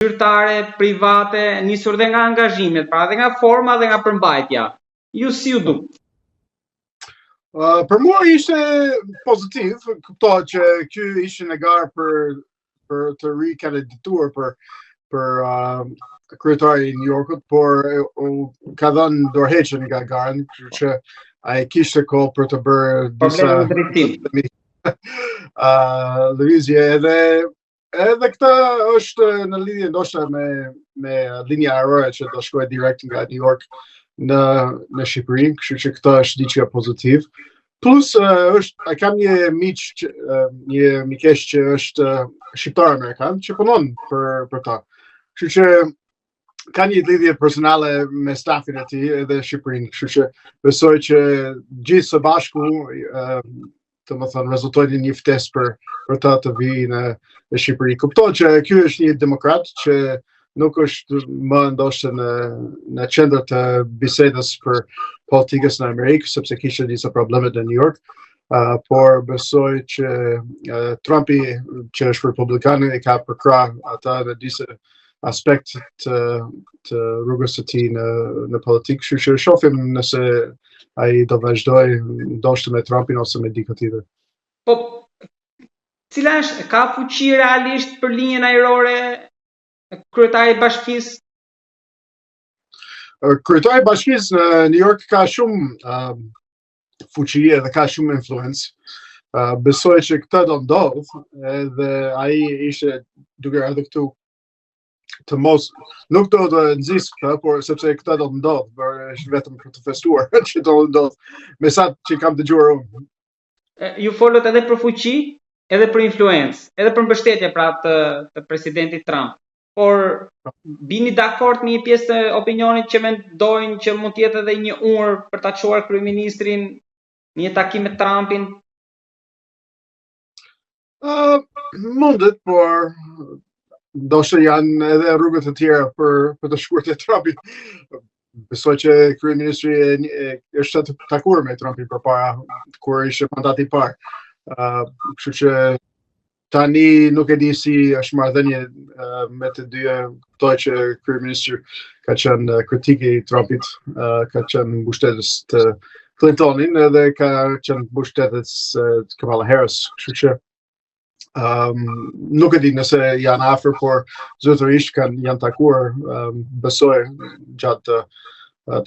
zyrtare, private, nisur dhe nga angazhimet, pra dhe nga forma dhe nga përmbajtja. Ju si u duk? Për mua ishte pozitiv, kuptohet që ky ishte në garë për të rikandidatuar për kryetari i New Yorkut, por ka dhënë dorëheqjen nga garën, kështu që ai kishte kohë për të bërë disa lëvizje edhe këta është në lidhje ndoshta me linja ajrore që do shkojë direkt nga New York në Shqipëri, kështu që këtë është diçka pozitiv. Plus kam një mikesh që është shqiptar amerikan që punon për ta. Kështu që ka një lidhje personale me stafin e tij edhe Shqipërinë, kështu që besoj që gjithë së bashku domethënë rezultojnë një ftesë për ta të vijë në Shqipëri. Kuptohet që ky është një demokrat që nuk është më ndoshta në qendër të bisedës për politikës në Amerikë, sepse kishte disa probleme në New York, por besoj që Trumpi, që është republikan, e ka përkrah ata në disa aspekt të rrugës së tij në politikë, kështu që shohim nëse ai do vazhdoj ndoshta me Trumpin ose me dikë tjetër. Po, cila është, ka fuqi realisht për linjën ajrore kryetari i bashkisë? Kryetari i bashkisë në New York ka shumë fuqi edhe ka shumë influencë. Besoj që këtë do ndodh, edhe ai ishte duke ardhur këtu të mos, nuk do të nxjisë këtë, por sepse këtë do ndodh, është vetëm për të festuar që do ndodh, me sa që kam dëgjuar unë. Ju folët edhe për fuqi, edhe për influencë, edhe për mbështetje pra të presidentit Trump. Por bini dakord me një pjesë të opinionit që mendojnë që mund të jetë edhe një ur për ta çuar kryeministrin në një takim me Trumpin? Mundet, por ndoshta janë edhe rrugët e tjera për të shkuar te Trumpi. Besoj që kryeministri është të takuar me Trumpin përpara kur ishte mandati i parë. Kështu që tani nuk e di si është marrëdhënie me të dyja, kuptoj që kryeministri ka qenë kritik i Trumpit, ka qenë mbështetës të Clintonin edhe ka qenë mbështetës Kamala Harris, kështu që nuk e di nëse janë afër, por zyrtarisht janë takuar, besoj gjatë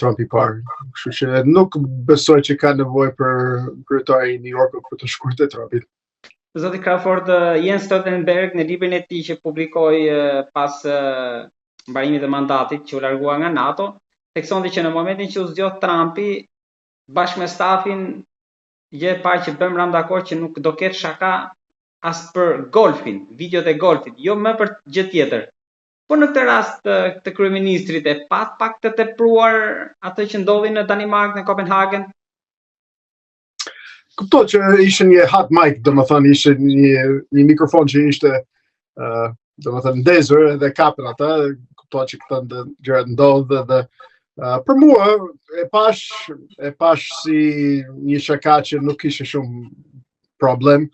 Trumpi parë. Kështu që nuk besoj që ka nevojë për kryetari i New Yorkut për të shkuar te Trumpi. Zoti Crawford, Jens Stoltenberg në librin e tij që publikoi pas mbarimit të mandatit që u largua nga NATO, theksonte që në momentin që u zgjodh Trumpi, bashkë me stafin, gjë e parë që bëm ram dakord që nuk do ketë shaka as për golfin, videot e golfit, jo më për gjë tjetër. Po në këtë rast të kryeministrit e pak të tepruar atë që ndodhi në Danimark, në Copenhagen? Kuptoj që ishte një hot mic, domethënë ishte një mikrofon që ishte domethënë ndezur edhe kapën ata, kuptoj që këto gjëra ndodhin dhe për mua e pash si një shaka që nuk kishte shumë problem.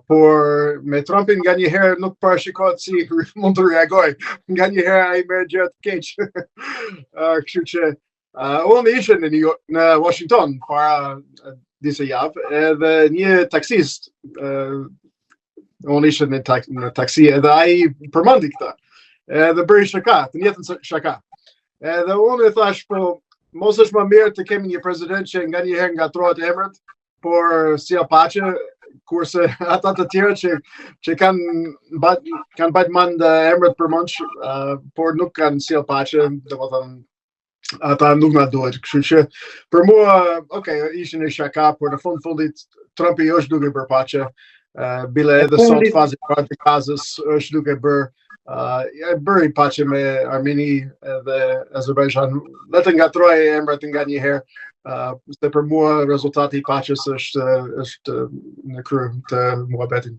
Por me Trumpin nga një herë nuk parashikohet si mund të reagoj. Nga një herë ai merr gjëra të keq. Kështu që unë isha në Washington para disa javë, edhe një taksist, unë isha në taksi, edhe ai përmendi këtë, edhe bëri shaka, të njëjtën shaka. Edhe unë e thash, po, mos është më mirë të kemi një president që nga një herë ngatrohet emrat, por sjell paqe, kurse ata të tjerë që kanë bajt mend emrat për mënsh, por nuk kanë sjell paqe, domethënë ata nuk na duhet. Kështu që për mua, ishte një shaka, por në fundit Trumpi është duke bërë paqe, bile edhe sot fazi parë të Gazës është duke bëri paqe me Armeni dhe Azerbajxhan. Le të ngatroj emrat nga një herë, se për mua rezultati i paqes është në krye të muhabetit.